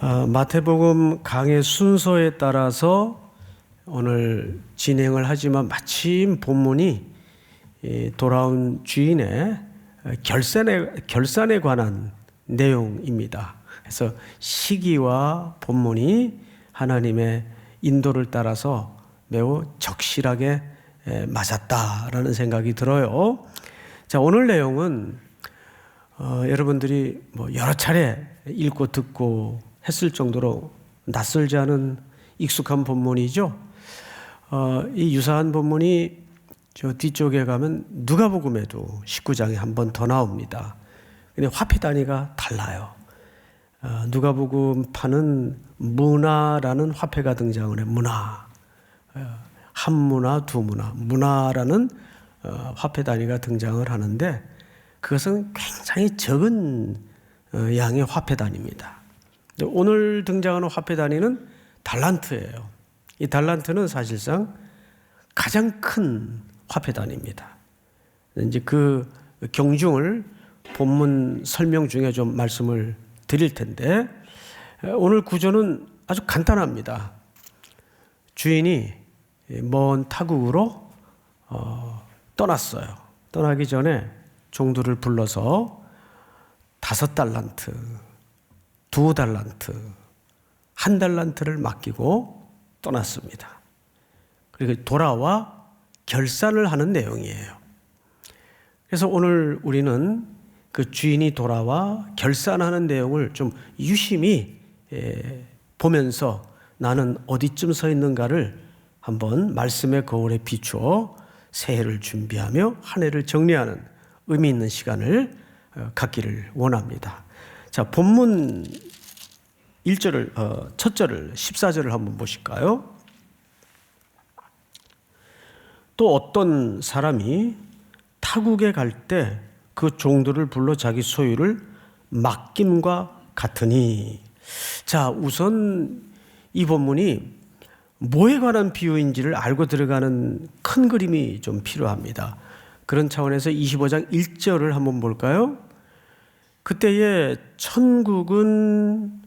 마태복음 강의 순서에 따라서 오늘 진행을 하지만 마침 본문이 돌아온 주인의 결산에 관한 내용입니다. 그래서 시기와 본문이 하나님의 인도를 따라서 매우 적실하게 맞았다라는 생각이 들어요. 자, 오늘 내용은 여러분들이 여러 차례 읽고 듣고 했을 정도로 낯설지 않은 익숙한 본문이죠. 이 유사한 본문이 저 뒤쪽에 가면 누가복음에도 19장에 한 번 더 나옵니다. 근데 화폐 단위가 달라요. 누가복음판은 문화라는 화폐가 등장을 해요. 문화. 한 문화, 두 문화. 문화라는 화폐 단위가 등장을 하는데 그것은 굉장히 적은 양의 화폐 단위입니다. 오늘 등장하는 화폐 단위는 달란트예요. 이 달란트는 사실상 가장 큰 화폐 단위입니다. 이제 그 경중을 본문 설명 중에 좀 말씀을 드릴 텐데 오늘 구조는 아주 간단합니다. 주인이 먼 타국으로 떠났어요. 떠나기 전에 종들을 불러서 5달란트, 2달란트, 1달란트를 맡기고 떠났습니다. 그리고 돌아와 결산을 하는 내용이에요. 그래서 오늘 우리는 그 주인이 돌아와 결산하는 내용을 좀 유심히 보면서 나는 어디쯤 서 있는가를 한번 말씀의 거울에 비추어 새해를 준비하며 한 해를 정리하는 의미 있는 시간을 갖기를 원합니다. 자, 본문 1절을, 첫 절을 14절을 한번 보실까요? 또 어떤 사람이 타국에 갈 때 그 종들을 불러 자기 소유를 맡김과 같으니. 자, 우선 이 본문이 뭐에 관한 비유인지를 알고 들어가는 큰 그림이 좀 필요합니다. 그런 차원에서 25장 1절을 한번 볼까요? 그때의 천국은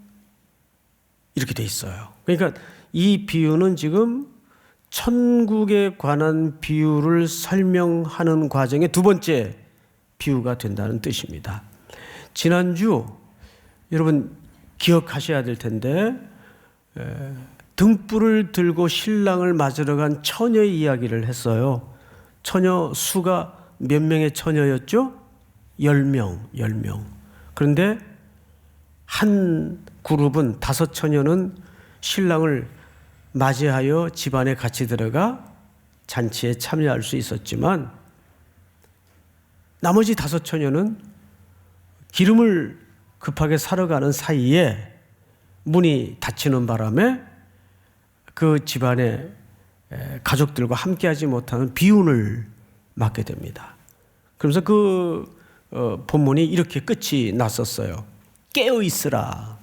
이렇게 돼 있어요. 그러니까 이 비유는 지금 천국에 관한 비유를 설명하는 과정의 두 번째 비유가 된다는 뜻입니다. 지난주 여러분 기억하셔야 될 텐데 등불을 들고 신랑을 맞으러 간 처녀의 이야기를 했어요. 처녀 수가 몇 명의 처녀였죠? 10명. 그런데 한 그룹은 5처녀는 신랑을 맞이하여 집안에 같이 들어가 잔치에 참여할 수 있었지만 나머지 5처녀는 기름을 급하게 사러 가는 사이에 문이 닫히는 바람에 그 집안의 가족들과 함께하지 못하는 비운을 맞게 됩니다. 그러면서 그 본문이 이렇게 끝이 났었어요. 깨어있으라.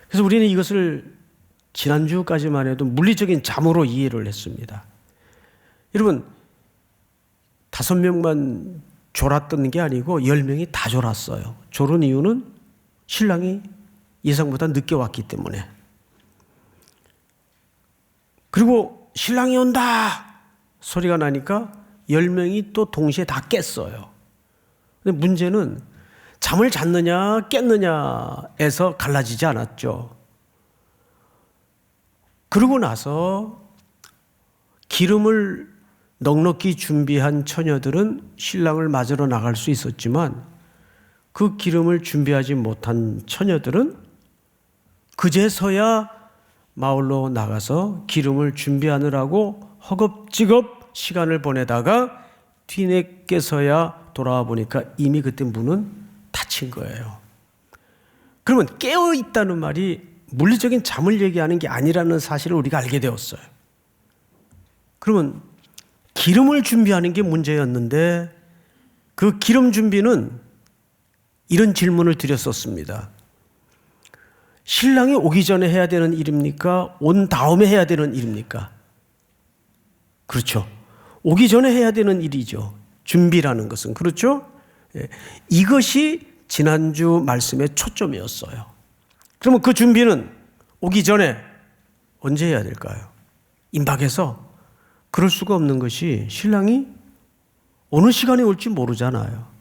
그래서 우리는 이것을 지난주까지만 해도 물리적인 잠으로 이해를 했습니다. 여러분 5명만 졸았던 게 아니고 10명이 다 졸았어요. 졸은 이유는 신랑이 예상보다 늦게 왔기 때문에. 그리고 신랑이 온다 소리가 나니까 10명이 또 동시에 다 깼어요. 근데 문제는 잠을 잤느냐 깼느냐에서 갈라지지 않았죠. 그러고 나서 기름을 넉넉히 준비한 처녀들은 신랑을 맞으러 나갈 수 있었지만 그 기름을 준비하지 못한 처녀들은 그제서야 마을로 나가서 기름을 준비하느라고 허겁지겁 시간을 보내다가 뒤늦게서야 돌아와 보니까 이미 그때 문은 닫힌 거예요. 그러면 깨어있다는 말이 물리적인 잠을 얘기하는 게 아니라는 사실을 우리가 알게 되었어요. 그러면 기름을 준비하는 게 문제였는데 그 기름 준비는 이런 질문을 드렸었습니다. 신랑이 오기 전에 해야 되는 일입니까? 온 다음에 해야 되는 일입니까? 그렇죠. 오기 전에 해야 되는 일이죠. 준비라는 것은. 그렇죠? 이것이 지난주 말씀의 초점이었어요. 그러면 그 준비는 오기 전에 언제 해야 될까요? 임박해서. 그럴 수가 없는 것이 신랑이 어느 시간에 올지 모르잖아요.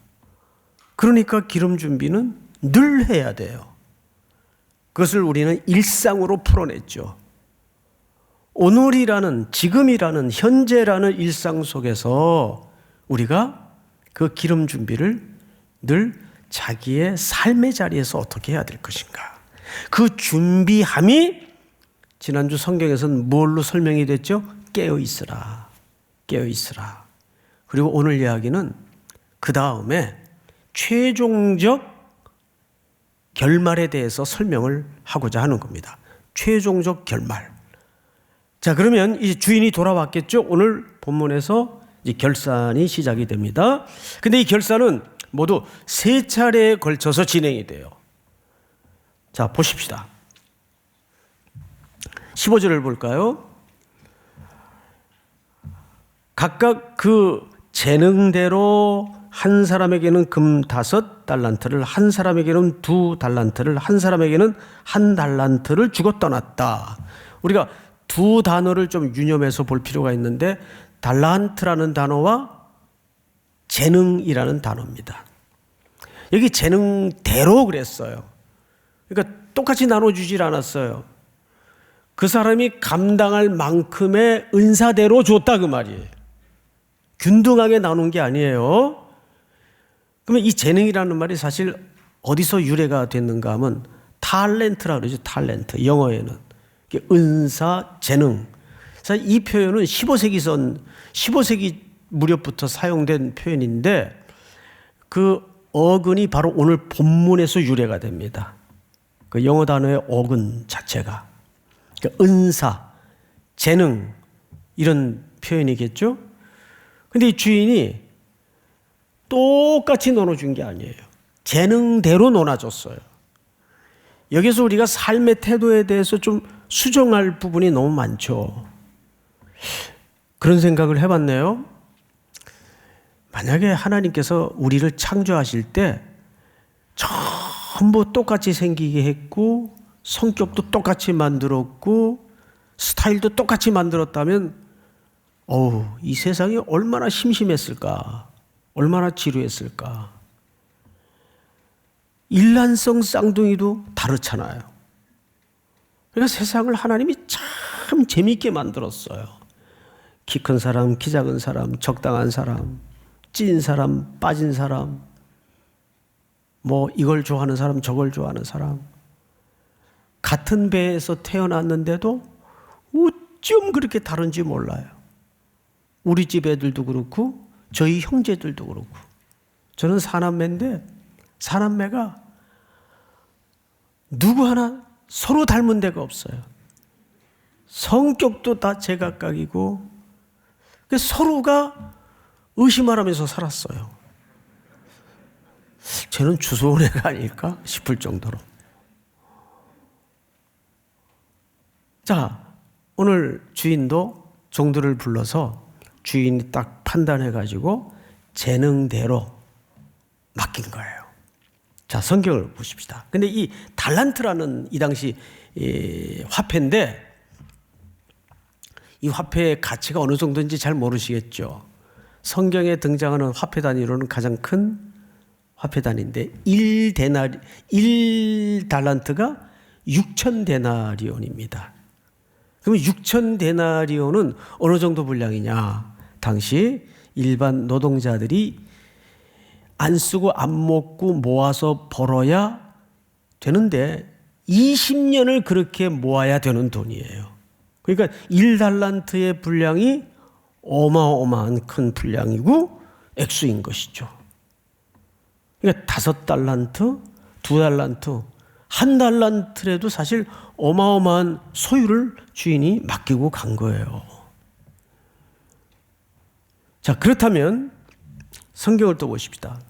그러니까 기름 준비는 늘 해야 돼요. 그것을 우리는 일상으로 풀어냈죠. 오늘이라는, 지금이라는, 현재라는 일상 속에서 우리가 그 기름 준비를 늘 자기의 삶의 자리에서 어떻게 해야 될 것인가. 그 준비함이 지난주 성경에서는 뭘로 설명이 됐죠? 깨어 있으라. 깨어 있으라. 그리고 오늘 이야기는 그 다음에 최종적 결말에 대해서 설명을 하고자 하는 겁니다. 최종적 결말. 자, 그러면 이제 주인이 돌아왔겠죠? 오늘 본문에서 이제 결산이 시작이 됩니다. 근데 이 결산은 모두 3차례에 걸쳐서 진행이 돼요. 자, 보십시다. 15절을 볼까요? 각각 그 재능대로 한 사람에게는 금 5달란트를, 한 사람에게는 2달란트를, 한 사람에게는 1달란트를 주고 떠났다. 우리가 두 단어를 좀 유념해서 볼 필요가 있는데, 달란트라는 단어와 재능이라는 단어입니다. 여기 재능대로 그랬어요. 그러니까 똑같이 나눠주질 않았어요. 그 사람이 감당할 만큼의 은사대로 줬다 그 말이에요. 균등하게 나눈 게 아니에요. 그러면 이 재능이라는 말이 사실 어디서 유래가 됐는가 하면 탤런트라 그러죠. 탤런트. 영어에는 은사, 재능. 사실 이 표현은 15세기 무렵부터 사용된 표현인데 그 어근이 바로 오늘 본문에서 유래가 됩니다. 그 영어 단어의 어근 자체가. 그러니까 은사, 재능 이런 표현이겠죠. 근데 이 주인이 똑같이 나눠준 게 아니에요. 재능대로 나눠줬어요. 여기서 우리가 삶의 태도에 대해서 좀 수정할 부분이 너무 많죠. 그런 생각을 해봤네요. 만약에 하나님께서 우리를 창조하실 때 전부 똑같이 생기게 했고 성격도 똑같이 만들었고 스타일도 똑같이 만들었다면 이 세상이 얼마나 심심했을까, 얼마나 지루했을까. 일란성 쌍둥이도 다르잖아요. 그러니까 세상을 하나님이 참 재미있게 만들었어요. 키 큰 사람, 키 작은 사람, 적당한 사람, 찐 사람, 빠진 사람, 뭐 이걸 좋아하는 사람, 저걸 좋아하는 사람. 같은 배에서 태어났는데도 어쩜 그렇게 다른지 몰라요. 우리 집 애들도 그렇고 저희 형제들도 그렇고. 저는 사남매인데 사남매가 누구 하나 서로 닮은 데가 없어요. 성격도 다 제각각이고 서로가 의심하면서 살았어요. 쟤는 주소온 애가 아닐까 싶을 정도로. 자, 오늘 주인도 종들을 불러서 주인이 딱 판단해가지고 재능대로 맡긴 거예요. 자, 성경을 보십시다. 근데 이 달란트라는 이 당시 화폐인데 이 화폐의 가치가 어느 정도인지 잘 모르시겠죠. 성경에 등장하는 화폐 단위로는 가장 큰 화폐 단위인데 1달란트가 6,000데나리온입니다. 그러면 6,000데나리온은 어느 정도 분량이냐? 당시 일반 노동자들이 안 쓰고 안 먹고 모아서 벌어야 되는데 20년을 그렇게 모아야 되는 돈이에요. 그러니까 1달란트의 분량이 어마어마한 큰 분량이고 액수인 것이죠. 그러니까 5달란트, 2달란트, 1달란트라도 사실 어마어마한 소유를 주인이 맡기고 간 거예요. 자, 그렇다면 성경을 또 보십시다.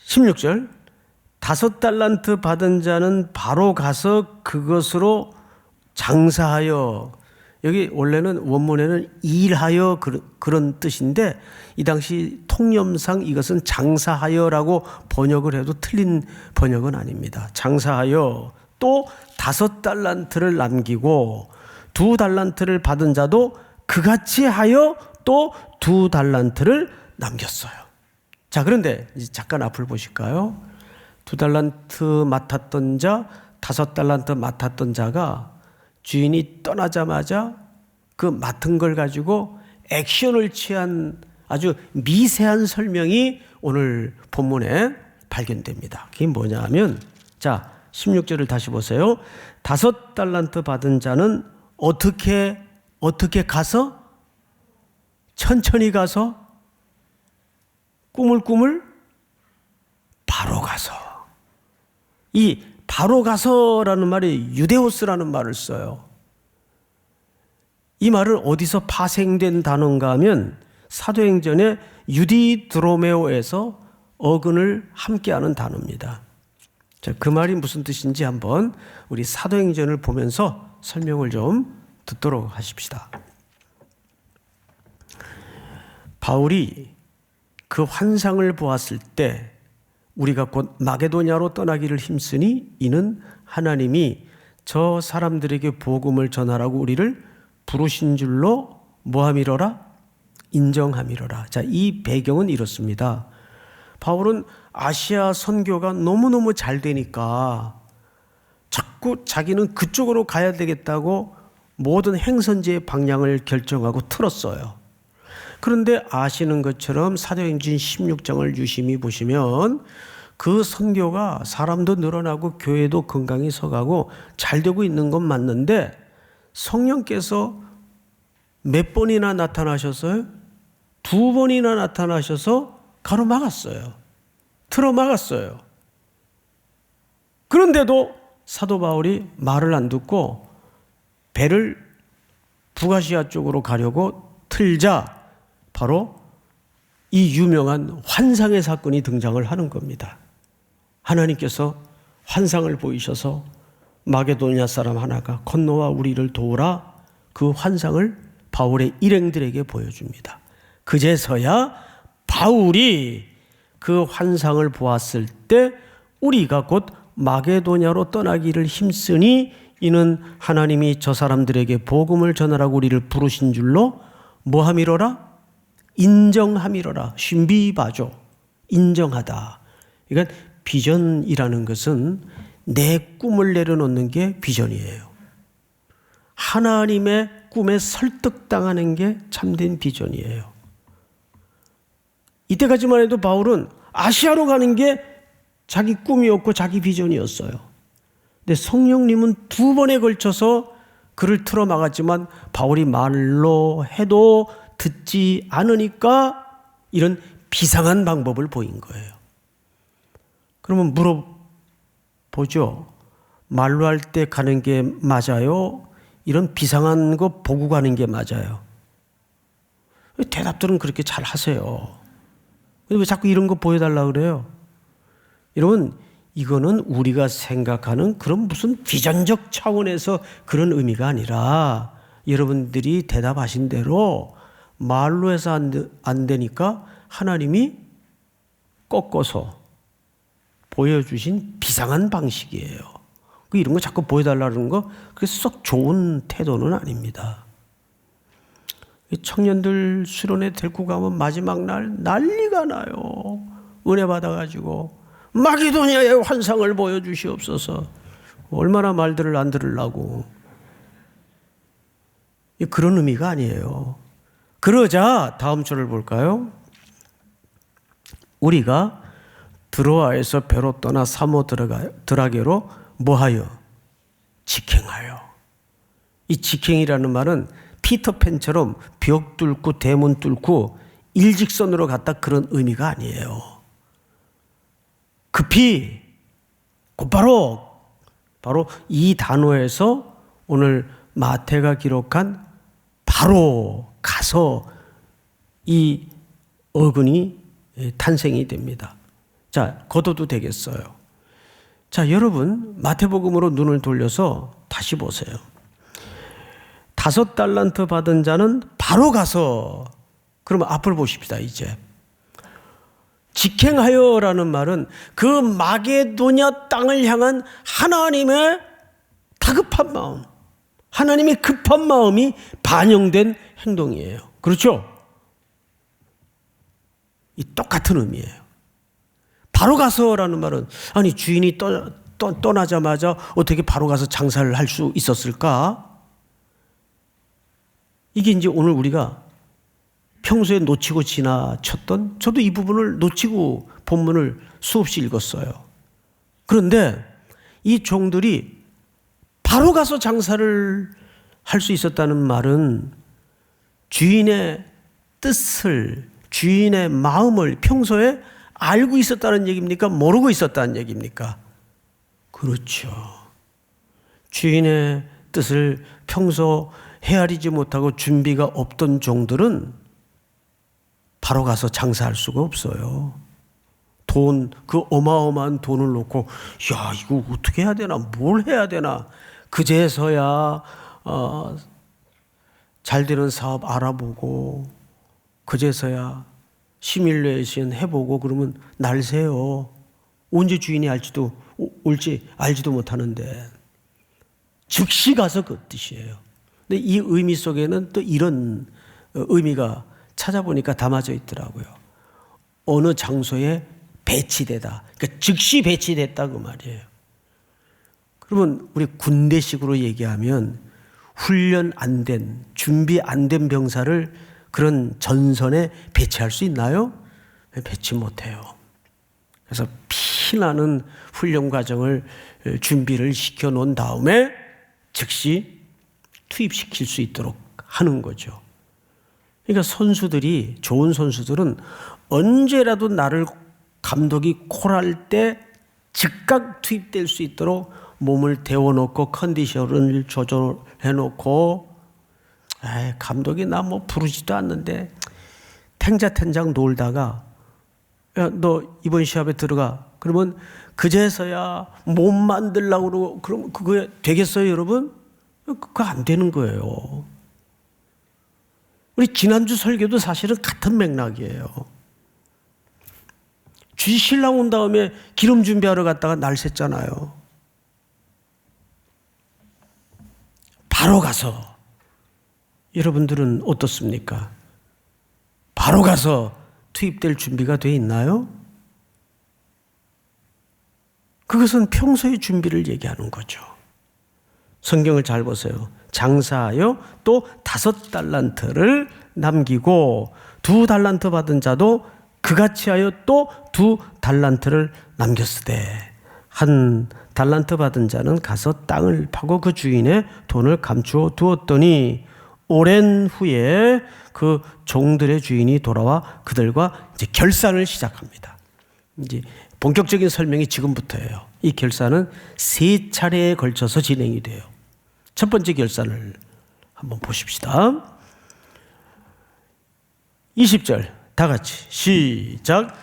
16절 5달란트 받은 자는 바로 가서 그것으로 장사하여 여기 원래는 원문에는 일하여 그런 뜻인데 이 당시 통념상 이것은 장사하여라고 번역을 해도 틀린 번역은 아닙니다. 장사하여 또 5달란트를 남기고 2달란트를 받은 자도 그같이 하여 또 2달란트를 남겼어요. 자, 그런데 이제 잠깐 앞을 보실까요? 2달란트 맡았던 자, 5달란트 맡았던 자가 주인이 떠나자마자 그 맡은 걸 가지고 액션을 취한 아주 미세한 설명이 오늘 본문에 발견됩니다. 그게 뭐냐 하면, 자, 16절을 다시 보세요. 5달란트 받은 자는 어떻게 가서? 천천히 가서? 꾸물꾸물? 바로 가서. 이 바로 가서라는 말이 유데오스라는 말을 써요. 이 말을 어디서 파생된 단어인가 하면 사도행전의 유디드로메오에서 어근을 함께하는 단어입니다. 자, 그 말이 무슨 뜻인지 한번 우리 사도행전을 보면서 설명을 좀 듣도록 하십시다. 바울이 그 환상을 보았을 때 우리가 곧 마게도냐로 떠나기를 힘쓰니 이는 하나님이 저 사람들에게 복음을 전하라고 우리를 부르신 줄로 뭐함이로라? 인정함이로라. 자, 이 배경은 이렇습니다. 바울은 아시아 선교가 너무너무 잘 되니까 자꾸 자기는 그쪽으로 가야 되겠다고 모든 행선지의 방향을 결정하고 틀었어요. 그런데 아시는 것처럼 사도행전 16장을 유심히 보시면 그 선교가 사람도 늘어나고 교회도 건강히 서가고 잘 되고 있는 건 맞는데 성령께서 몇 번이나 나타나셨어요? 2번이나 나타나셔서 가로막았어요. 틀어막았어요. 그런데도 사도 바울이 말을 안 듣고 배를 북아시아 쪽으로 가려고 틀자 바로 이 유명한 환상의 사건이 등장을 하는 겁니다. 하나님께서 환상을 보이셔서 마게도냐 사람 하나가 건너와 우리를 도우라 그 환상을 바울의 일행들에게 보여줍니다. 그제서야 바울이 그 환상을 보았을 때 우리가 곧 마게도냐로 떠나기를 힘쓰니 이는 하나님이 저 사람들에게 복음을 전하라고 우리를 부르신 줄로 뭐함이로라? 인정함이로라. 신비바죠. 인정하다. 그러니까 비전이라는 것은 내 꿈을 내려놓는 게 비전이에요. 하나님의 꿈에 설득당하는 게 참된 비전이에요. 이때까지만 해도 바울은 아시아로 가는 게 자기 꿈이었고 자기 비전이었어요. 근데 성령님은 2번에 걸쳐서 그를 틀어막았지만 바울이 말로 해도 듣지 않으니까 이런 비상한 방법을 보인 거예요. 그러면 물어보죠. 말로 할 때 가는 게 맞아요? 이런 비상한 거 보고 가는 게 맞아요? 대답들은 그렇게 잘 하세요. 근데 왜 자꾸 이런 거 보여달라고 그래요? 여러분, 이거는 우리가 생각하는 그런 무슨 비전적 차원에서 그런 의미가 아니라 여러분들이 대답하신 대로 말로 해서 안 되니까 하나님이 꺾어서 보여주신 비상한 방식이에요. 이런 거 자꾸 보여달라는 거 그게 썩 좋은 태도는 아닙니다. 청년들 수련회 데리고 가면 마지막 날 난리가 나요. 은혜 받아가지고 마게도냐의 환상을 보여주시옵소서. 얼마나 말들을 안 들으려고. 그런 의미가 아니에요. 그러자 다음 절을 볼까요? 우리가 드로아에서 배로 떠나 사모드라게로 뭐하여? 직행하여. 이 직행이라는 말은 피터팬처럼 벽 뚫고 대문 뚫고 일직선으로 갔다 그런 의미가 아니에요. 급히 곧바로 바로 이 단어에서 오늘 마태가 기록한 바로 가서 이 어근이 탄생이 됩니다. 자, 걷어도 되겠어요. 자, 여러분 마태복음으로 눈을 돌려서 다시 보세요. 5달란트 받은 자는 바로 가서, 그러면 앞을 보십시다. 이제 직행하여라는 말은 그 마게도냐 땅을 향한 하나님의 다급한 마음, 하나님의 급한 마음이 반영된 행동이에요. 그렇죠? 이 똑같은 의미예요. 바로 가서라는 말은, 아니 주인이 떠나자마자 어떻게 바로 가서 장사를 할 수 있었을까? 이게 이제 오늘 우리가 평소에 놓치고 지나쳤던, 저도 이 부분을 놓치고 본문을 수없이 읽었어요. 그런데 이 종들이 바로 가서 장사를 할 수 있었다는 말은 주인의 뜻을, 주인의 마음을 평소에 알고 있었다는 얘기입니까? 모르고 있었다는 얘기입니까? 그렇죠. 주인의 뜻을 평소 헤아리지 못하고 준비가 없던 종들은 바로 가서 장사할 수가 없어요. 그 어마어마한 돈을 놓고, 야, 이거 어떻게 해야 되나, 뭘 해야 되나, 그제서야 잘 되는 사업 알아보고, 그제서야 시뮬레이션 해보고, 그러면 날새요. 언제 주인이 올지 알지도 못하는데 즉시 가서 그 뜻이에요. 근데 이 의미 속에는 또 이런 의미가 찾아보니까 담아져 있더라고요. 어느 장소에 배치되다. 그러니까 즉시 배치됐다 그 말이에요. 그러면 우리 군대식으로 얘기하면 훈련 안 된, 준비 안 된 병사를 그런 전선에 배치할 수 있나요? 배치 못해요. 그래서 피나는 훈련 과정을 준비를 시켜놓은 다음에 즉시 투입시킬 수 있도록 하는 거죠. 그러니까 선수들이, 좋은 선수들은 언제라도 나를 감독이 콜할 때 즉각 투입될 수 있도록 몸을 데워놓고 컨디션을 조절해놓고, 감독이 나 뭐 부르지도 않는데 탱자탱장 놀다가, 야, 너 이번 시합에 들어가. 그러면 그제서야 몸 만들려고 그러고, 그럼 그거 되겠어요, 여러분? 그거 안 되는 거예요. 우리 지난주 설교도 사실은 같은 맥락이에요. 신랑 온 다음에 기름 준비하러 갔다가 날 샜잖아요. 바로 가서. 여러분들은 어떻습니까? 바로 가서 투입될 준비가 돼 있나요? 그것은 평소의 준비를 얘기하는 거죠. 성경을 잘 보세요. 장사하여 또 5달란트를 남기고 2달란트 받은 자도 그같이 하여 또 2달란트를 남겼으되 1달란트 받은 자는 가서 땅을 파고 그 주인의 돈을 감추어 두었더니 오랜 후에 그 종들의 주인이 돌아와 그들과 이제 결산을 시작합니다. 이제 본격적인 설명이 지금부터예요. 이 결산은 3차례에 걸쳐서 진행이 돼요. 첫 번째 결산을 한번 보십시다. 20절 다 같이 시작.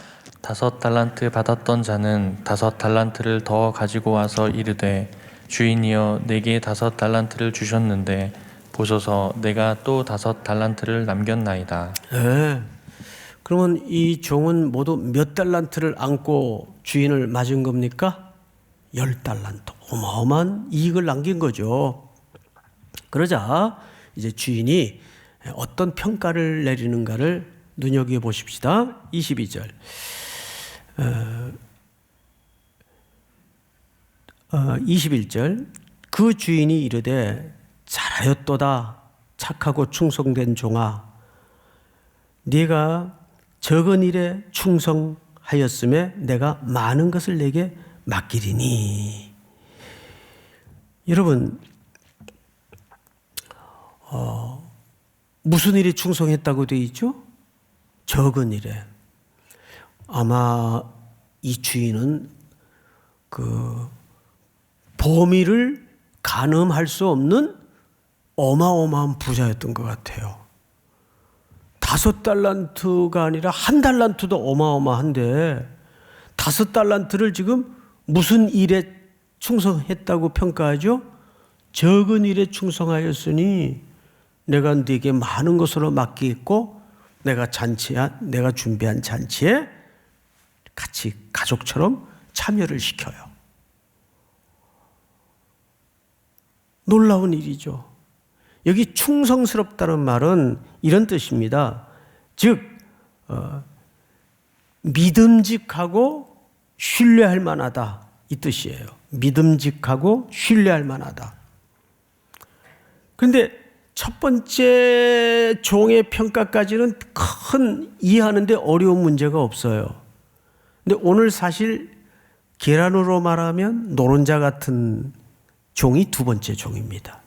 5달란트 받았던 자는 5달란트를 더 가지고 와서 이르되 주인이여 내게 5달란트를 주셨는데 보소서 내가 또 5달란트를 남겼나이다. 네. 그러면 이 종은 모두 몇 달란트를 안고 주인을 맞은 겁니까? 10달란트. 어마어마한 이익을 남긴 거죠. 그러자 이제 주인이 어떤 평가를 내리는가를 눈여겨보십시다. 22절 21절 그 주인이 이르되 잘하였도다 착하고 충성된 종아 네가 적은 일에 충성하였음에 내가 많은 것을 내게 맡기리니. 여러분 무슨 일에 충성했다고 되어 있죠? 적은 일에. 아마 이 주인은 그 범위를 가늠할 수 없는 어마어마한 부자였던 것 같아요. 5달란트가 아니라 1달란트도 어마어마한데 5달란트를 지금 무슨 일에 충성했다고 평가하죠? 적은 일에 충성하였으니 내가 네게 많은 것으로 맡기고 내가 준비한 잔치에 같이 가족처럼 참여를 시켜요. 놀라운 일이죠. 여기 충성스럽다는 말은 이런 뜻입니다. 즉 믿음직하고 신뢰할 만하다, 이 뜻이에요. 믿음직하고 신뢰할 만하다. 그런데 첫 번째 종의 평가까지는 큰 이해하는데 어려운 문제가 없어요. 근데 오늘 사실 계란으로 말하면 노른자 같은 종이 두 번째 종입니다.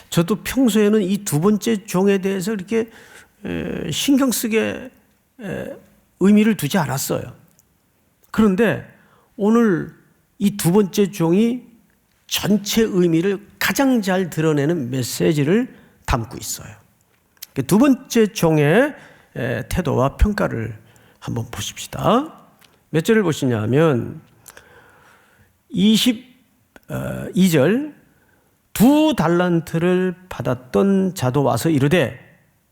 저도 평소에는 이 두 번째 종에 대해서 이렇게 신경 쓰게 의미를 두지 않았어요. 그런데 오늘 이 두 번째 종이 전체 의미를 가장 잘 드러내는 메시지를 담고 있어요. 두 번째 종의 태도와 평가를 한번 보십시다. 몇 절을 보시냐면 22절, 2달란트를 받았던 자도 와서 이르되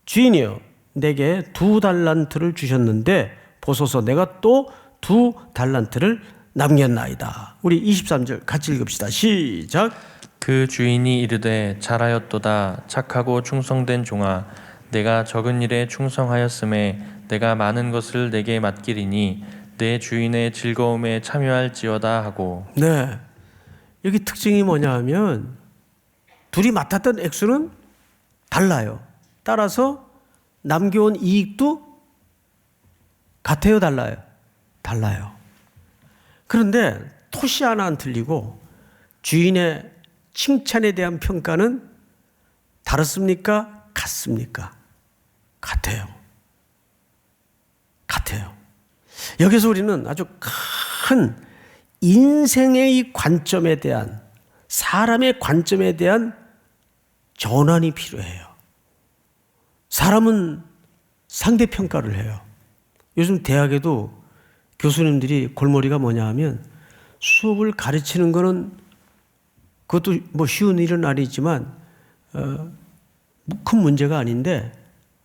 주인이여 내게 2달란트를 주셨는데 보소서 내가 또 2달란트를 남겼나이다. 우리 23절 같이 읽읍시다. 시작. 그 주인이 이르되 잘하였도다 착하고 충성된 종아 내가 적은 일에 충성하였음에 내가 많은 것을 내게 맡기리니 내 주인의 즐거움에 참여할지어다 하고. 네, 여기 특징이 뭐냐 하면 둘이 맡았던 액수는 달라요. 따라서 남겨온 이익도 같아요, 달라요? 달라요. 그런데 토시 하나 안 틀리고 주인의 칭찬에 대한 평가는 다릅니까? 같습니까? 같아요. 같아요. 여기서 우리는 아주 큰 인생의 관점에 대한, 사람의 관점에 대한 전환이 필요해요. 사람은 상대평가를 해요. 요즘 대학에도 교수님들이 골머리가 뭐냐 하면 수업을 가르치는 거는 그것도 뭐 쉬운 일은 아니지만 큰 문제가 아닌데,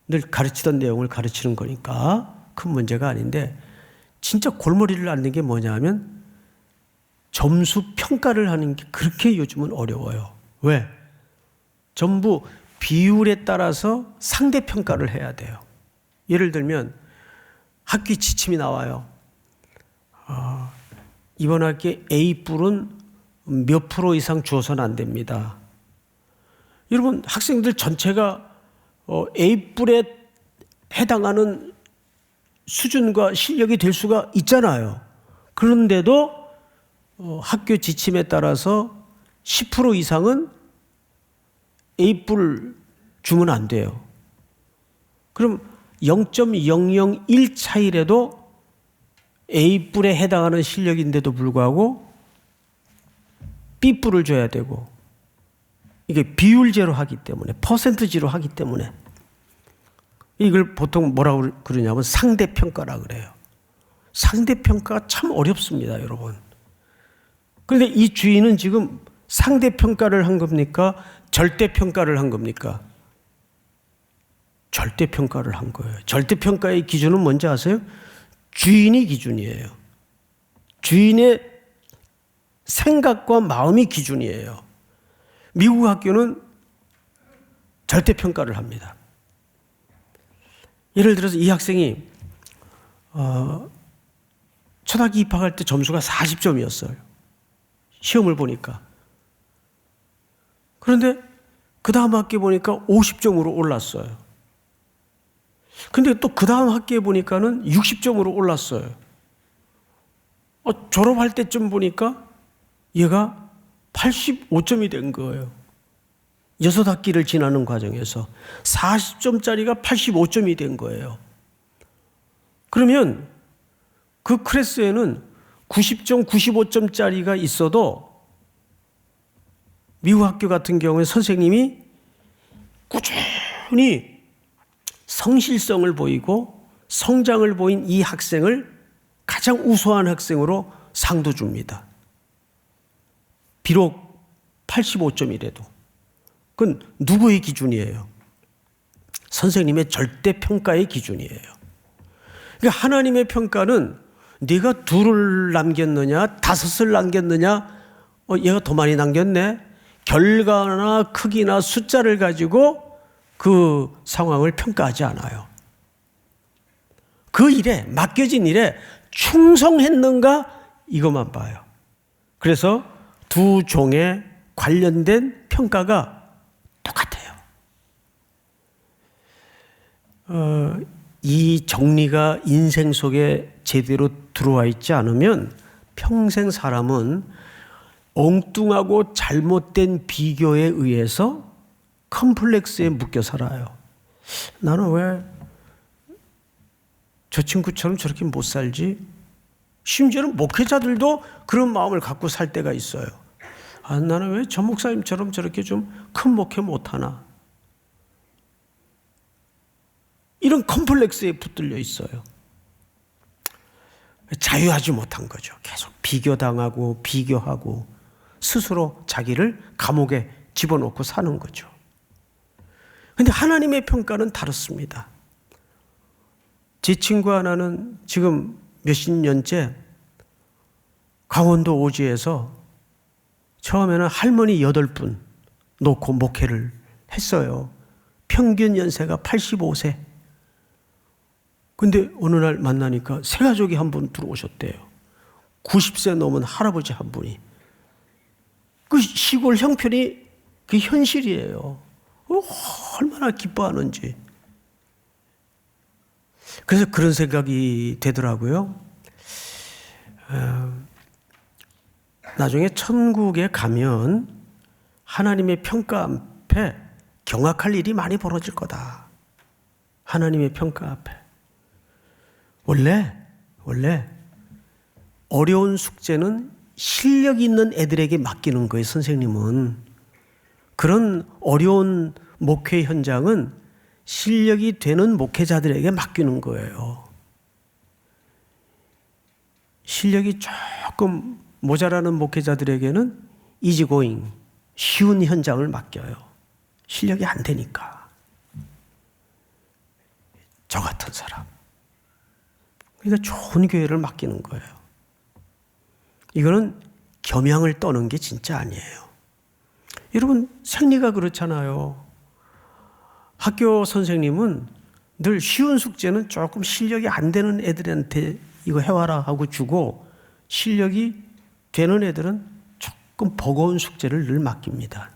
늘 가르치던 내용을 가르치는 거니까 큰 문제가 아닌데, 진짜 골머리를 앓는 게 뭐냐 하면 점수 평가를 하는 게 그렇게 요즘은 어려워요. 왜? 전부 비율에 따라서 상대평가를 해야 돼요. 예를 들면 학기 지침이 나와요. 이번 학기에 A뿔은 몇 프로 이상 주어서는 안 됩니다. 여러분, 학생들 전체가 A뿔에 해당하는 수준과 실력이 될 수가 있잖아요. 그런데도 학교 지침에 따라서 10% 이상은 A뿔 주면 안 돼요. 그럼 0.001 차이라도 A뿔에 해당하는 실력인데도 불구하고 B뿔을 줘야 되고, 이게 비율제로 하기 때문에, 퍼센트지로 하기 때문에 이걸 보통 뭐라고 그러냐면 상대평가라 그래요. 상대평가가 참 어렵습니다, 여러분. 그런데 이 주인은 지금 상대평가를 한 겁니까? 절대평가를 한 겁니까? 절대평가를 한 거예요. 절대평가의 기준은 뭔지 아세요? 주인이 기준이에요. 주인의 생각과 마음이 기준이에요. 미국 학교는 절대평가를 합니다. 예를 들어서 이 학생이 초등학교 입학할 때 점수가 40점이었어요. 시험을 보니까. 그런데 그 다음 학기에 보니까 50점으로 올랐어요. 근데 또 그 다음 학기에 보니까는 60점으로 올랐어요. 졸업할 때쯤 보니까 얘가 85점이 된 거예요. 6학기를 지나는 과정에서 40점짜리가 85점이 된 거예요. 그러면 그 클래스에는 90점, 95점짜리가 있어도 미국 학교 같은 경우에 선생님이 꾸준히 성실성을 보이고 성장을 보인 이 학생을 가장 우수한 학생으로 상도 줍니다. 비록 85점이라도. 그건 누구의 기준이에요? 선생님의 절대평가의 기준이에요. 그러니까 하나님의 평가는 네가 2를 남겼느냐 5을 남겼느냐 얘가 더 많이 남겼네, 결과나 크기나 숫자를 가지고 그 상황을 평가하지 않아요. 그 일에, 맡겨진 일에 충성했는가 이것만 봐요. 그래서 두 종에 관련된 평가가 똑같아요. 이 정리가 인생 속에 제대로 들어와 있지 않으면 평생 사람은 엉뚱하고 잘못된 비교에 의해서 컴플렉스에 묶여 살아요. 나는 왜 저 친구처럼 저렇게 못 살지? 심지어는 목회자들도 그런 마음을 갖고 살 때가 있어요. 아, 나는 왜 저 목사님처럼 저렇게 좀 큰 목회 못하나? 이런 컴플렉스에 붙들려 있어요. 자유하지 못한 거죠. 계속 비교당하고 비교하고 스스로 자기를 감옥에 집어넣고 사는 거죠. 그런데 하나님의 평가는 다릅니다. 제 친구 하나는 지금 몇십 년째 강원도 오지에서 처음에는 할머니 8분 놓고 목회를 했어요. 평균 연세가 85세. 근데 어느 날 만나니까 새 가족이 한 분 들어오셨대요. 90세 넘은 할아버지 한 분이. 그 시골 형편이 그 현실이에요. 얼마나 기뻐하는지. 그래서 그런 생각이 되더라고요. 나중에 천국에 가면 하나님의 평가 앞에 경악할 일이 많이 벌어질 거다. 하나님의 평가 앞에. 원래 어려운 숙제는 실력 있는 애들에게 맡기는 거예요. 선생님은. 그런 어려운 목회 현장은 실력이 되는 목회자들에게 맡기는 거예요. 실력이 조금 모자라는 목회자들에게는 이지고잉, 쉬운 현장을 맡겨요. 실력이 안 되니까. 저 같은 사람. 그러니까 좋은 교회를 맡기는 거예요. 이거는 겸양을 떠는 게 진짜 아니에요. 여러분, 생리가 그렇잖아요. 학교 선생님은 늘 쉬운 숙제는 조금 실력이 안 되는 애들한테 이거 해와라 하고 주고, 실력이 되는 애들은 조금 버거운 숙제를 늘 맡깁니다.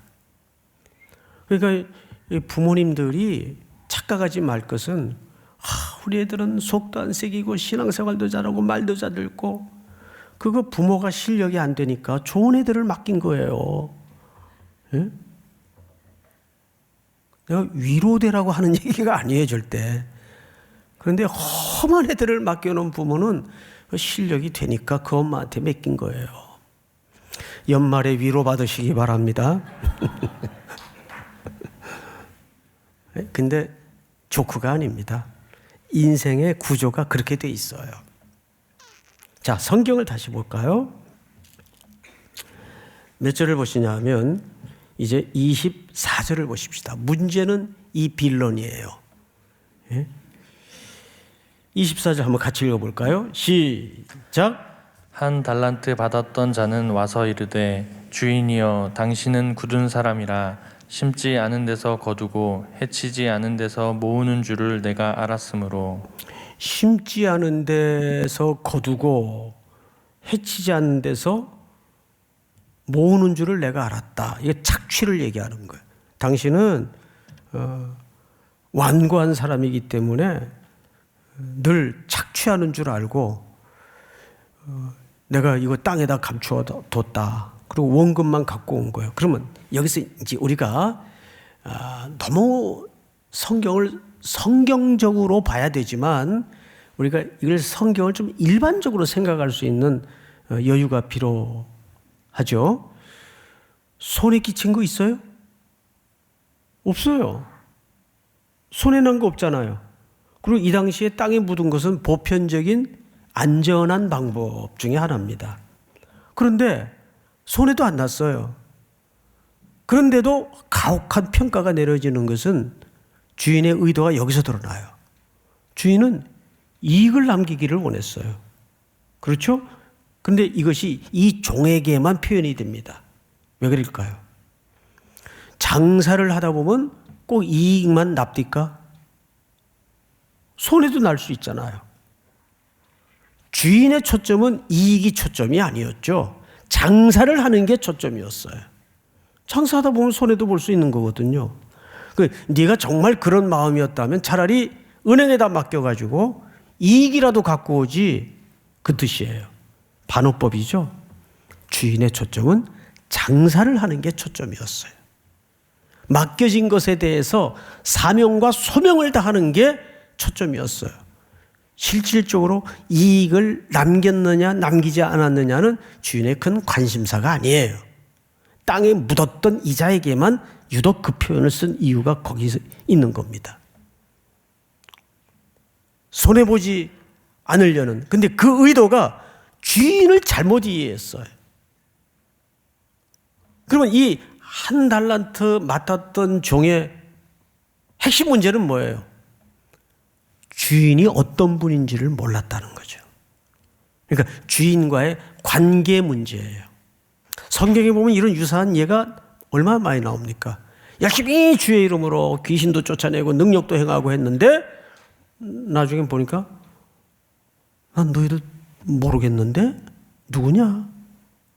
그러니까 부모님들이 착각하지 말 것은 우리 애들은 속도 안 새기고 신앙생활도 잘하고 말도 잘 듣고, 그거 부모가 실력이 안 되니까 좋은 애들을 맡긴 거예요. 예? 내가 위로되라고 하는 얘기가 아니에요, 절대. 그런데 험한 애들을 맡겨놓은 부모는 실력이 되니까 그 엄마한테 맡긴 거예요. 연말에 위로 받으시기 바랍니다. 근데 조크가 아닙니다. 인생의 구조가 그렇게 돼 있어요. 자, 성경을 다시 볼까요? 몇 절을 보시냐 하면 이제 24절을 보십시다. 문제는 이 빌런이에요. 예? 24절 한번 같이 읽어볼까요? 시작. 한 달란트 받았던 자는 와서 이르되 주인이여 당신은 굳은 사람이라 심지 않은 데서 거두고 해치지 않은 데서 모으는 줄을 내가 알았으므로. 심지 않은 데서 거두고 해치지 않는 데서 모으는 줄을 내가 알았다. 이게 착취를 얘기하는 거예요. 당신은 완고한 사람이기 때문에 늘 착취하는 줄 알고 내가 이거 땅에다 감추어 뒀다. 그리고 원금만 갖고 온 거예요. 그러면 여기서 이제 우리가 너무 성경을 성경적으로 봐야 되지만 우리가 이걸 성경을 좀 일반적으로 생각할 수 있는 여유가 필요하죠. 손에 끼친 거 있어요? 없어요. 손에 난 거 없잖아요. 그리고 이 당시에 땅에 묻은 것은 보편적인 안전한 방법 중에 하나입니다. 그런데 손에도 안 났어요. 그런데도 가혹한 평가가 내려지는 것은 주인의 의도가 여기서 드러나요. 주인은 이익을 남기기를 원했어요. 그렇죠? 그런데 이것이 이 종에게만 표현이 됩니다. 왜 그럴까요? 장사를 하다 보면 꼭 이익만 납니까? 손해도 날 수 있잖아요. 주인의 초점은 이익이 초점이 아니었죠. 장사를 하는 게 초점이었어요. 장사하다 보면 손해도 볼 수 있는 거거든요. 네가 정말 그런 마음이었다면 차라리 은행에다 맡겨가지고 이익이라도 갖고 오지, 그 뜻이에요. 반어법이죠. 주인의 초점은 장사를 하는 게 초점이었어요. 맡겨진 것에 대해서 사명과 소명을 다하는 게 초점이었어요. 실질적으로 이익을 남겼느냐 남기지 않았느냐는 주인의 큰 관심사가 아니에요. 땅에 묻었던 이자에게만 유독 그 표현을 쓴 이유가 거기서 있는 겁니다. 손해보지 않으려는, 근데 그 의도가 주인을 잘못 이해했어요. 그러면 이 한 달란트 맡았던 종의 핵심 문제는 뭐예요? 주인이 어떤 분인지를 몰랐다는 거죠. 그러니까 주인과의 관계 문제예요. 성경에 보면 이런 유사한 예가 얼마나 많이 나옵니까? 열심히 주의 이름으로 귀신도 쫓아내고 능력도 행하고 했는데 나중에 보니까 난 너희들 모르겠는데 누구냐?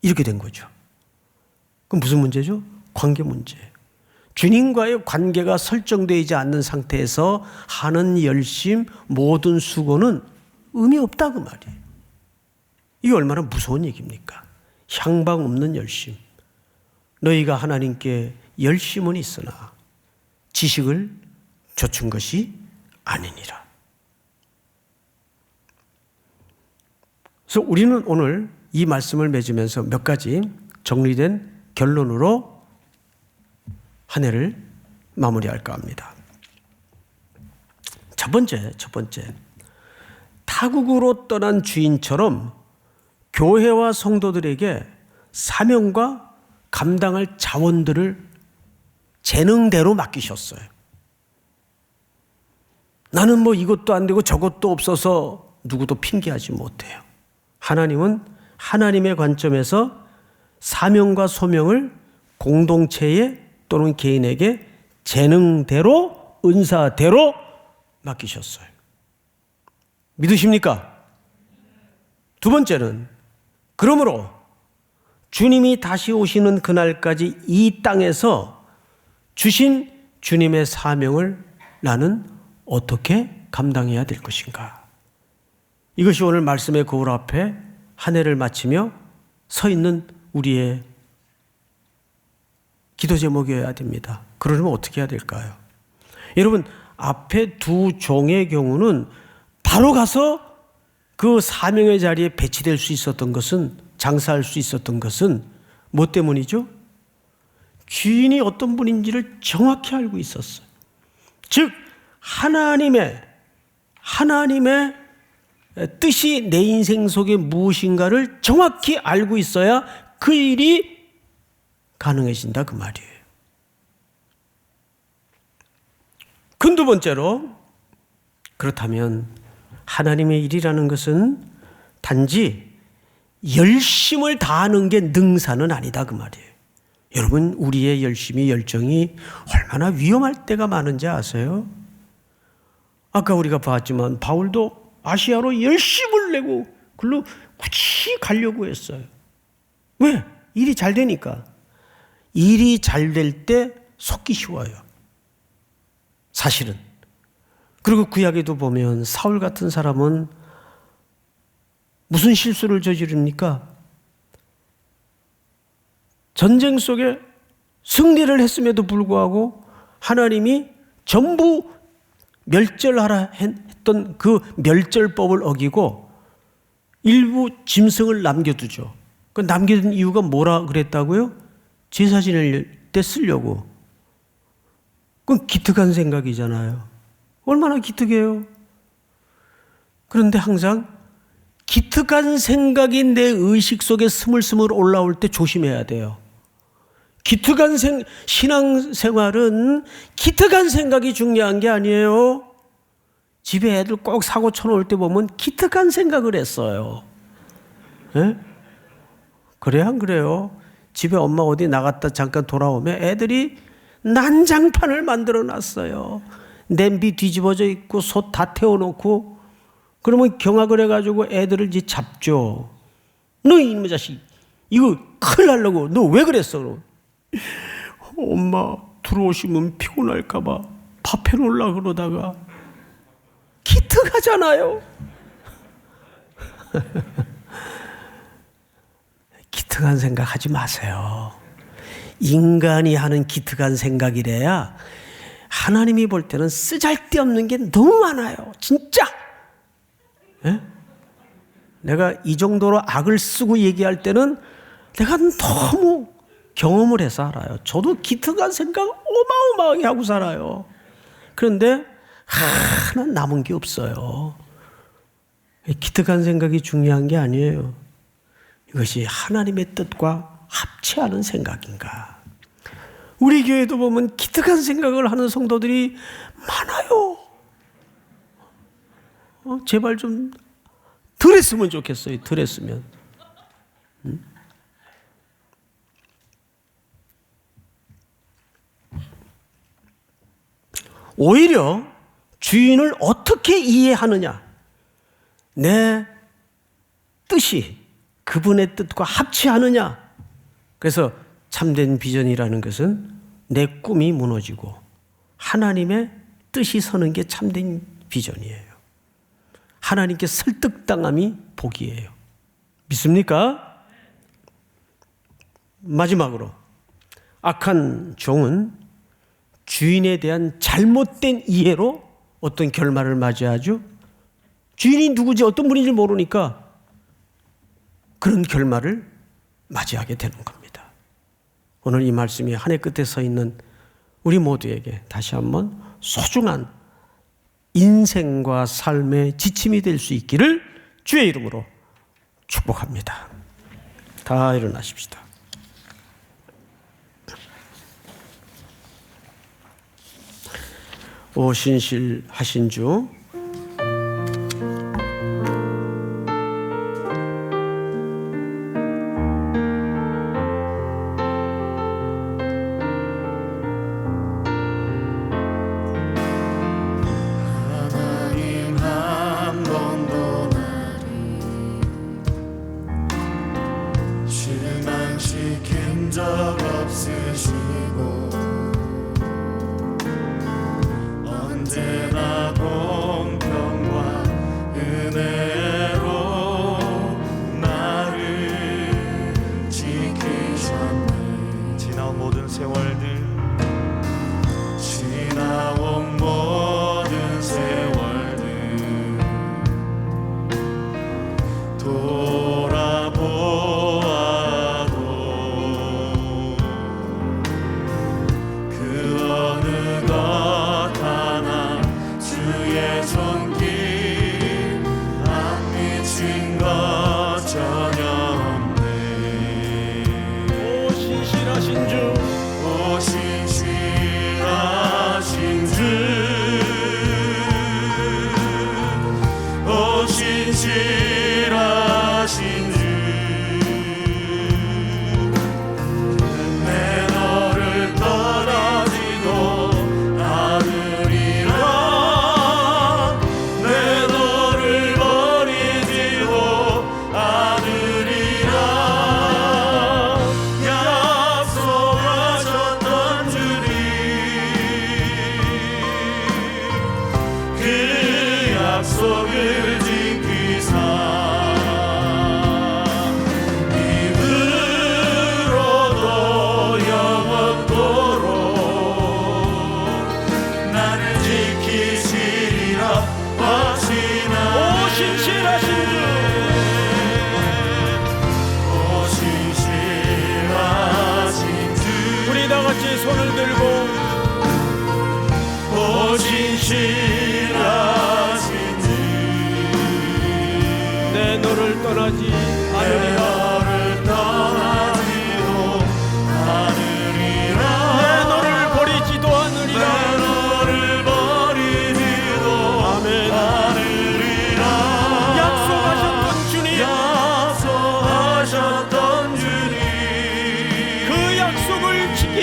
이렇게 된 거죠. 그럼 무슨 문제죠? 관계 문제예요. 주님과의 관계가 설정되지 않는 상태에서 하는 열심, 모든 수고는 의미 없다 그 말이에요. 이게 얼마나 무서운 얘기입니까? 향방 없는 열심. 너희가 하나님께 열심은 있으나 지식을 좇은 것이 아니니라. 그래서 우리는 오늘 이 말씀을 맺으면서 몇 가지 정리된 결론으로 한 해를 마무리할까 합니다. 첫 번째, 타국으로 떠난 주인처럼 교회와 성도들에게 사명과 감당할 자원들을 재능대로 맡기셨어요. 나는 뭐 이것도 안 되고 저것도 없어서 누구도 핑계하지 못해요. 하나님은 하나님의 관점에서 사명과 소명을 공동체에 또는 개인에게 재능대로, 은사대로 맡기셨어요. 믿으십니까? 두 번째는, 그러므로 주님이 다시 오시는 그날까지 이 땅에서 주신 주님의 사명을 나는 어떻게 감당해야 될 것인가? 이것이 오늘 말씀의 거울 앞에 한 해를 마치며 서 있는 우리의 기도 제목이어야 됩니다. 그러려면 어떻게 해야 될까요? 여러분, 앞에 두 종의 경우는 바로 가서 그 사명의 자리에 배치될 수 있었던 것은, 장사할 수 있었던 것은 뭐 때문이죠? 주인이 어떤 분인지를 정확히 알고 있었어요. 즉 하나님의 뜻이 내 인생 속에 무엇인가를 정확히 알고 있어야 그 일이 가능해진다 그 말이에요. 그 두 번째로, 그렇다면 하나님의 일이라는 것은 단지 열심을 다하는 게 능사는 아니다 그 말이에요. 여러분, 우리의 열심이, 열정이 얼마나 위험할 때가 많은지 아세요? 아까 우리가 봤지만 바울도 아시아로 열심을 내고 글로 굳이 가려고 했어요. 왜? 일이 잘 되니까. 일이 잘 될 때 속기 쉬워요. 사실은. 그리고 구약에도 보면 사울 같은 사람은 무슨 실수를 저지릅니까? 전쟁 속에 승리를 했음에도 불구하고 하나님이 전부 멸절하라 했던 그 멸절법을 어기고 일부 짐승을 남겨두죠. 그 남겨둔 이유가 뭐라 그랬다고요? 제사 지낼 때 쓰려고. 그건 기특한 생각이잖아요. 얼마나 기특해요. 그런데 항상 기특한 생각이 내 의식 속에 스물스물 올라올 때 조심해야 돼요. 기특한 신앙생활은 기특한 생각이 중요한 게 아니에요. 집에 애들 꼭 사고 쳐놓을 때 보면 기특한 생각을 했어요. 예? 그래요, 안 그래요? 집에 엄마 어디 나갔다 잠깐 돌아오면 애들이 난장판을 만들어 놨어요. 냄비 뒤집어져 있고 솥 다 태워놓고, 그러면 경악을 해가지고 애들을 이제 잡죠. 너 이놈의 자식, 이거 큰일 날라고 너 왜 그랬어? 그러면 엄마 들어오시면 피곤할까봐 밥 해놓으려고 그러다가. 기특하잖아요. 기특한 생각 하지 마세요. 인간이 하는 기특한 생각이래야 하나님이 볼 때는 쓰잘데없는 게 너무 많아요. 진짜. 예? 내가 이 정도로 악을 쓰고 얘기할 때는 내가 너무 경험을 해서 알아요. 저도 기특한 생각 어마어마하게 하고 살아요. 그런데 하나 남은 게 없어요. 기특한 생각이 중요한 게 아니에요. 이것이 하나님의 뜻과 합치하는 생각인가. 우리 교회도 보면 기특한 생각을 하는 성도들이 많아요. 제발 좀 덜 했으면 좋겠어요. 덜 했으면. 오히려 주인을 어떻게 이해하느냐, 내 뜻이 그분의 뜻과 합치하느냐. 그래서 참된 비전이라는 것은 내 꿈이 무너지고 하나님의 뜻이 서는 게 참된 비전이에요. 하나님께 설득당함이 복이에요. 믿습니까? 마지막으로, 악한 종은 주인에 대한 잘못된 이해로 어떤 결말을 맞이하죠? 주인이 누구지 어떤 분인지 모르니까 그런 결말을 맞이하게 되는 겁니다. 오늘 이 말씀이 한 해 끝에 서 있는 우리 모두에게 다시 한번 소중한 인생과 삶의 지침이 될 수 있기를 주의 이름으로 축복합니다. 다 일어나십시다. 오 신실하신 주, 하나님 한 번도 나를 실망시킨 적 없으시고 언제나 공평과 은혜로 나를 지키셨네. 지나온 모든 세월들, 지나온 모든 세월들 돌아보아도 그 어느 것 하나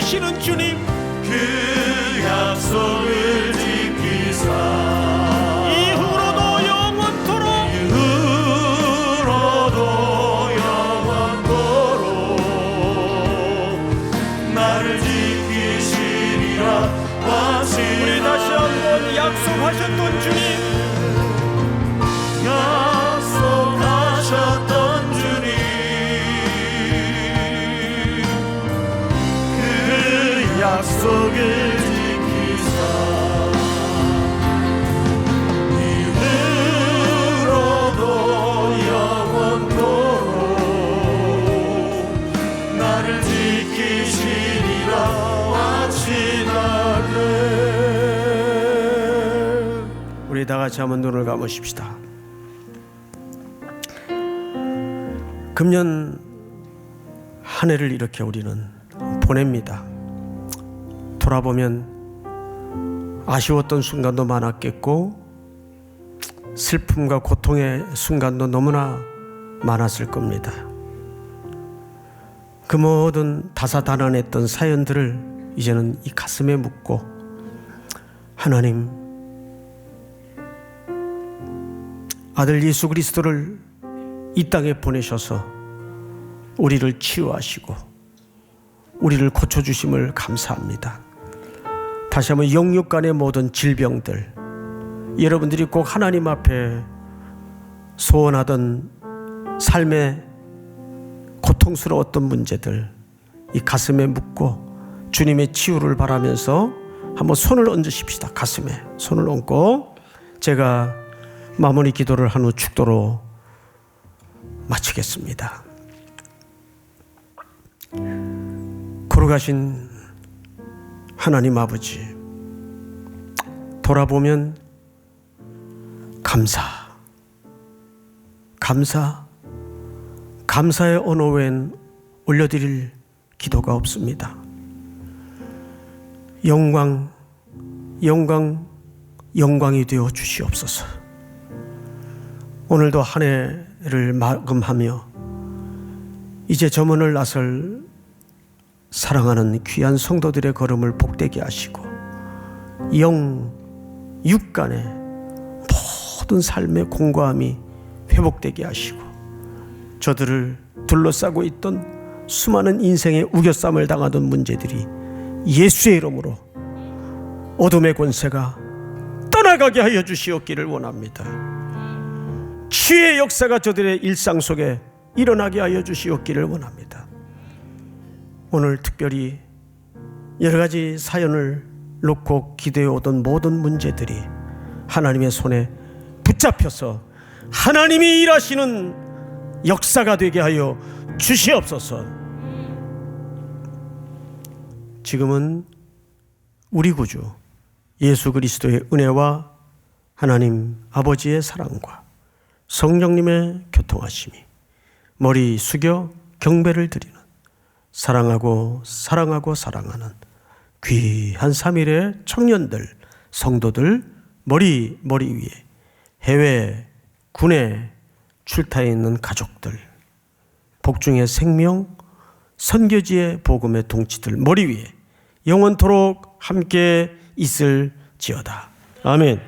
지키시는 주님, 그 약속을 지키사 이후로도 영원토록 나를 지키시리라. 우리 다시 한번 약속하셨던 주님, 약속하셨던 주님, 그 약속을 지키사 이후로도 영원토록 나를 지키시리라. 확신하네. 우리 다 같이 한번 눈을 감으십시다. 금년 한 해를 이렇게 우리는 보냅니다. 돌아보면 아쉬웠던 순간도 많았겠고 슬픔과 고통의 순간도 너무나 많았을 겁니다. 그 모든 다사다난했던 사연들을 이제는 이 가슴에 묻고, 하나님, 아들 예수 그리스도를 이 땅에 보내셔서 우리를 치유하시고 우리를 고쳐주심을 감사합니다. 다시 한번 영육 간의 모든 질병들, 여러분들이 꼭 하나님 앞에 소원하던 삶의 고통스러웠던 문제들 이 가슴에 묻고 주님의 치유를 바라면서 한번 손을 얹으십시다. 가슴에 손을 얹고 제가 마무리 기도를 한 후 축도로 마치겠습니다. 걸어가신 하나님 아버지, 돌아보면 감사의 언어 외엔 올려드릴 기도가 없습니다. 영광이 되어 주시옵소서. 오늘도 한 해를 마감하며 이제 저문을 나설 사랑하는 귀한 성도들의 걸음을 복되게 하시고 육 간의 모든 삶의 공고함이 회복되게 하시고 저들을 둘러싸고 있던 수많은 인생의 우겨쌈을 당하던 문제들이 예수의 이름으로 어둠의 권세가 떠나가게 하여 주시옵기를 원합니다. 치유의 역사가 저들의 일상 속에 일어나게 하여 주시옵기를 원합니다. 오늘 특별히 여러 가지 사연을 놓고 기도해 오던 모든 문제들이 하나님의 손에 붙잡혀서 하나님이 일하시는 역사가 되게 하여 주시옵소서. 지금은 우리 구주 예수 그리스도의 은혜와 하나님 아버지의 사랑과 성령님의 교통하심이 머리 숙여 경배를 드리는 사랑하고 사랑하는 귀한 3일의 청년들, 성도들 머리 위에 해외 군에 출타해 있는 가족들, 복중의 생명, 선교지의 복음의 동치들 머리 위에 영원토록 함께 있을지어다. 아멘.